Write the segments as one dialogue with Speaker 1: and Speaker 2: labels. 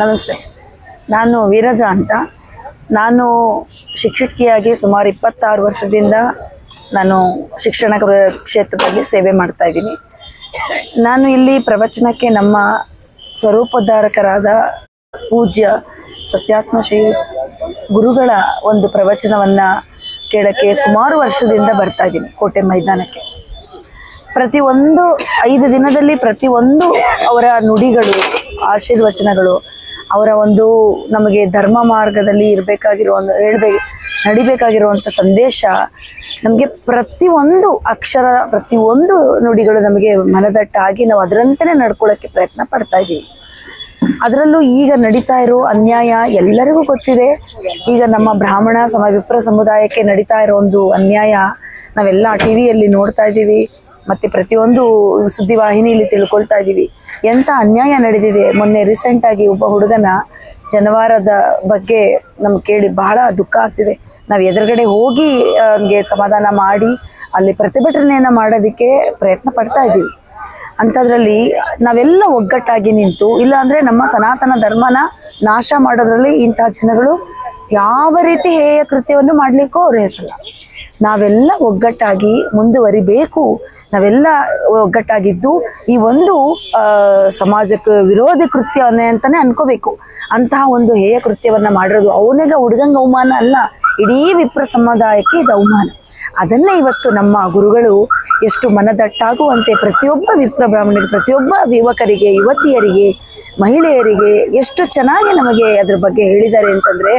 Speaker 1: ನಮಸ್ತೆ, ನಾನು ವೀರಜಾ ಅಂತ. ನಾನು ಶಿಕ್ಷಕಿಯಾಗಿ ಸುಮಾರು 26 ವರ್ಷದಿಂದ ನಾನು ಶಿಕ್ಷಣ ಕ್ಷೇತ್ರದಲ್ಲಿ ಸೇವೆ ಮಾಡ್ತಾ ಇದ್ದೀನಿ. ನಾನು ಇಲ್ಲಿ ಪ್ರವಚನಕ್ಕೆ ನಮ್ಮ ಸ್ವರೂಪೋದ್ಧಾರಕರಾದ ಪೂಜ್ಯ ಸತ್ಯಾತ್ಮ ಶ್ರೀ ಗುರುಗಳ ಒಂದು ಪ್ರವಚನವನ್ನು ಕೇಳಕ್ಕೆ ಸುಮಾರು ವರ್ಷದಿಂದ ಬರ್ತಾ ಇದ್ದೀನಿ ಕೋಟೆ ಮೈದಾನಕ್ಕೆ. ಪ್ರತಿಯೊಂದು 5 ದಿನದಲ್ಲಿ ಪ್ರತಿಯೊಂದು ಅವರ ನುಡಿಗಳು, ಆಶೀರ್ವಚನಗಳು, ಅವರ ಒಂದು ನಮಗೆ ಧರ್ಮ ಮಾರ್ಗದಲ್ಲಿ ನಡಿಬೇಕಾಗಿರುವಂಥ ಸಂದೇಶ ನಮಗೆ ಪ್ರತಿಯೊಂದು ಅಕ್ಷರ, ಪ್ರತಿಯೊಂದು ನುಡಿಗಳು ನಮಗೆ ಮನದಟ್ಟಾಗಿ ನಾವು ಅದರಂತೆಯೇ ನಡ್ಕೊಳ್ಳೋಕ್ಕೆ ಪ್ರಯತ್ನ ಪಡ್ತಾ ಇದ್ದೀವಿ. ಅದರಲ್ಲೂ ಈಗ ನಡೀತಾ ಇರೋ ಅನ್ಯಾಯ ಎಲ್ಲರಿಗೂ ಗೊತ್ತಿದೆ. ಈಗ ನಮ್ಮ ಬ್ರಾಹ್ಮಣ ವಿಪ್ರ ಸಮುದಾಯಕ್ಕೆ ನಡೀತಾ ಇರೋ ಒಂದು ಅನ್ಯಾಯ ನಾವೆಲ್ಲ ಟಿವಿಯಲ್ಲಿ ನೋಡ್ತಾ ಇದ್ದೀವಿ, ಮತ್ತು ಪ್ರತಿಯೊಂದು ಸುದ್ದಿವಾಹಿನಿಯಲ್ಲಿ ತಿಳ್ಕೊಳ್ತಾ ಇದ್ದೀವಿ. ಎಂಥ ಅನ್ಯಾಯ ನಡೆದಿದೆ. ಮೊನ್ನೆ ರೀಸೆಂಟಾಗಿ ಒಬ್ಬ ಹುಡುಗನ ಜನವಾರದ ಬಗ್ಗೆ ನಮ್ಗೆ ಕೇಳಿ ಬಹಳ ದುಃಖ ಆಗ್ತಿದೆ. ನಾವು ಎದುರುಗಡೆ ಹೋಗಿ ಅವನಿಗೆ ಸಮಾಧಾನ ಮಾಡಿ ಅಲ್ಲಿ ಪ್ರತಿಭಟನೆಯನ್ನು ಮಾಡೋದಕ್ಕೆ ಪ್ರಯತ್ನ ಪಡ್ತಾ ಇದ್ದೀವಿ. ಅಂಥದ್ರಲ್ಲಿ ನಾವೆಲ್ಲ ಒಗ್ಗಟ್ಟಾಗಿ ನಿಂತು, ಇಲ್ಲಾಂದರೆ ನಮ್ಮ ಸನಾತನ ಧರ್ಮನ ನಾಶ ಮಾಡೋದ್ರಲ್ಲಿ ಇಂತಹ ಜನಗಳು ಯಾವ ರೀತಿ ಹೇಯ ಕೃತ್ಯವನ್ನು ಮಾಡಲಿಕ್ಕೂ ಅವ್ರು ಹೆಸಲ್ಲ. ನಾವೆಲ್ಲ ಒಗ್ಗಟ್ಟಾಗಿ ಮುಂದುವರಿಬೇಕು. ನಾವೆಲ್ಲ ಒಗ್ಗಟ್ಟಾಗಿದ್ದು ಈ ಒಂದು ಸಮಾಜಕ್ಕೆ ವಿರೋಧಿ ಕೃತ್ಯ ಅಂತಲೇ ಅನ್ಕೋಬೇಕು. ಅಂತಹ ಒಂದು ಹೇಯ ಕೃತ್ಯವನ್ನು ಮಾಡಿರೋದು ಅವನಿಗೆ ಹುಡುಗಂಗೆ ಅವಮಾನ ಅಲ್ಲ, ಇಡೀ ವಿಪ್ರ ಸಮುದಾಯಕ್ಕೆ ಇದು ಅವಮಾನ. ಅದನ್ನೇ ಇವತ್ತು ನಮ್ಮ ಗುರುಗಳು ಎಷ್ಟು ಮನದಟ್ಟಾಗುವಂತೆ ಪ್ರತಿಯೊಬ್ಬ ವಿಪ್ರ ಬ್ರಾಹ್ಮಣರಿಗೆ, ಪ್ರತಿಯೊಬ್ಬ ಯುವಕರಿಗೆ, ಯುವತಿಯರಿಗೆ, ಮಹಿಳೆಯರಿಗೆ ಎಷ್ಟು ಚೆನ್ನಾಗಿ ನಮಗೆ ಅದ್ರ ಬಗ್ಗೆ ಹೇಳಿದ್ದಾರೆ ಅಂತಂದರೆ,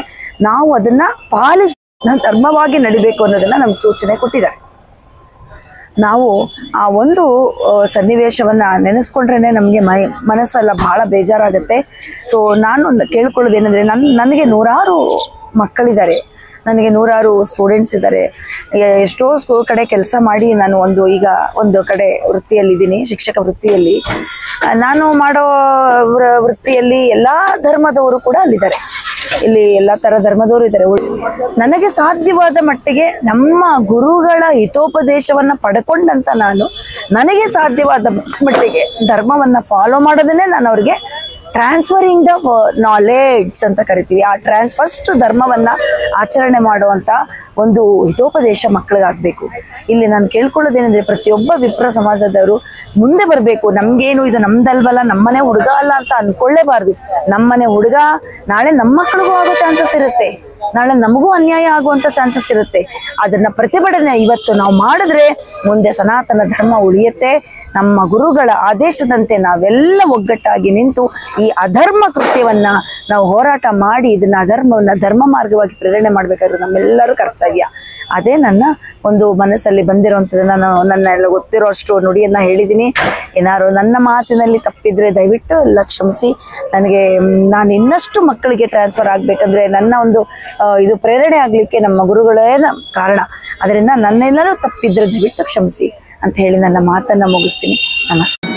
Speaker 1: ನಾವು ಅದನ್ನು ಪಾಲಿಸಿ ಧರ್ಮವಾಗಿ ನಡಿಬೇಕು ಅನ್ನೋದನ್ನು ನಮ್ಗೆ ಸೂಚನೆ ಕೊಟ್ಟಿದ್ದಾರೆ. ನಾವು ಆ ಒಂದು ಸನ್ನಿವೇಶವನ್ನು ನೆನೆಸ್ಕೊಂಡ್ರೆ ನಮಗೆ ಮನಸ್ಸೆಲ್ಲ ಭಾಳ ಬೇಜಾರಾಗುತ್ತೆ. ಸೊ ನಾನು ಕೇಳ್ಕೊಳ್ಳೋದೇನೆಂದರೆ, ನನಗೆ 100 ಮಕ್ಕಳಿದ್ದಾರೆ, ನನಗೆ 100 ಸ್ಟೂಡೆಂಟ್ಸ್ ಇದ್ದಾರೆ. ಎಷ್ಟೋ ಕಡೆ ಕೆಲಸ ಮಾಡಿ ನಾನು ಒಂದು ಕಡೆ ವೃತ್ತಿಯಲ್ಲಿದ್ದೀನಿ, ಶಿಕ್ಷಕ ವೃತ್ತಿಯಲ್ಲಿ. ನಾನು ಮಾಡೋ ವೃತ್ತಿಯಲ್ಲಿ ಎಲ್ಲ ಧರ್ಮದವರು ಕೂಡ ಅಲ್ಲಿದ್ದಾರೆ. ಇಲ್ಲಿ ಎಲ್ಲ ಥರ ಧರ್ಮದವರು ಇದ್ದಾರೆ. ನನಗೆ ಸಾಧ್ಯವಾದ ಮಟ್ಟಿಗೆ ನಮ್ಮ ಗುರುಗಳ ಹಿತೋಪದೇಶವನ್ನು ಪಡ್ಕೊಂಡಂತ ನನಗೆ ಸಾಧ್ಯವಾದ ಮಟ್ಟಿಗೆ ಧರ್ಮವನ್ನು ಫಾಲೋ ಮಾಡೋದನ್ನೇ ನಾನು ಅವ್ರಿಗೆ ಟ್ರಾನ್ಸ್ಫರಿಂಗ್ ದ ನಾಲೆಡ್ಜ್ ಅಂತ ಕರಿತೀವಿ. ಆ ಫಸ್ಟ್ ಧರ್ಮವನ್ನು ಆಚರಣೆ ಮಾಡುವಂಥ ಒಂದು ಹಿತೋಪದೇಶ ಮಕ್ಕಳಿಗಾಗಬೇಕು. ಇಲ್ಲಿ ನಾನು ಕೇಳ್ಕೊಳ್ಳೋದೇನೆಂದರೆ, ಪ್ರತಿಯೊಬ್ಬ ವಿಪ್ರ ಸಮಾಜದವರು ಮುಂದೆ ಬರಬೇಕು. ನಮಗೇನು ಇದು ನಮ್ದಲ್ವಲ್ಲ, ನಮ್ಮನೆ ಹುಡುಗ ಅಲ್ಲ ಅಂತ ಅಂದ್ಕೊಳ್ಳೇಬಾರ್ದು. ನಮ್ಮನೆ ಹುಡುಗ ನಾಳೆ ನಮ್ಮ ಮಕ್ಕಳಿಗೂ ಆಗೋ ಚಾನ್ಸಸ್ ಇರುತ್ತೆ, ನಾಳೆ ನಮಗೂ ಅನ್ಯಾಯ ಆಗುವಂಥ ಚಾನ್ಸಸ್ ಇರುತ್ತೆ. ಅದನ್ನು ಪ್ರತಿಭಟನೆ ಇವತ್ತು ನಾವು ಮಾಡಿದ್ರೆ ಮುಂದೆ ಸನಾತನ ಧರ್ಮ ಉಳಿಯುತ್ತೆ. ನಮ್ಮ ಗುರುಗಳ ಆದೇಶದಂತೆ ನಾವೆಲ್ಲ ಒಗ್ಗಟ್ಟಾಗಿ ನಿಂತು ಈ ಅಧರ್ಮ ಕೃತ್ಯವನ್ನು ನಾವು ಹೋರಾಟ ಮಾಡಿ ಇದನ್ನು ಅಧರ್ಮವನ್ನು ಧರ್ಮ ಮಾರ್ಗವಾಗಿ ಪ್ರೇರಣೆ ಮಾಡಬೇಕಾದ್ರೆ ನಮ್ಮೆಲ್ಲರೂ ಕರ್ತವ್ಯ. ಅದೇ ನನ್ನ ಒಂದು ಮನಸ್ಸಲ್ಲಿ ಬಂದಿರೋವಂಥದ್ದನ್ನು ನನ್ನೆಲ್ಲ ಗೊತ್ತಿರೋ ಅಷ್ಟು ನುಡಿಯನ್ನು ಹೇಳಿದ್ದೀನಿ. ಏನಾದ್ರು ನನ್ನ ಮಾತಿನಲ್ಲಿ ತಪ್ಪಿದರೆ ದಯವಿಟ್ಟು ಎಲ್ಲ ಕ್ಷಮಿಸಿ. ನಾನು ಇನ್ನಷ್ಟು ಮಕ್ಕಳಿಗೆ ಟ್ರಾನ್ಸ್ಫರ್ ಆಗಬೇಕಂದ್ರೆ ನನ್ನ ಒಂದು ಇದು ಪ್ರೇರಣೆ ಆಗಲಿಕ್ಕೆ ನಮ್ಮ ಗುರುಗಳೇ ಕಾರಣ. ಅದರಿಂದ ನನ್ನೆಲ್ಲರೂ ತಪ್ಪಿದ್ರೆ ದಯವಿಟ್ಟು ಕ್ಷಮಿಸಿ ಅಂತ ಹೇಳಿ ನನ್ನ ಮಾತನ್ನು ಮುಗಿಸ್ತೀನಿ. ನಮಸ್ಕಾರ.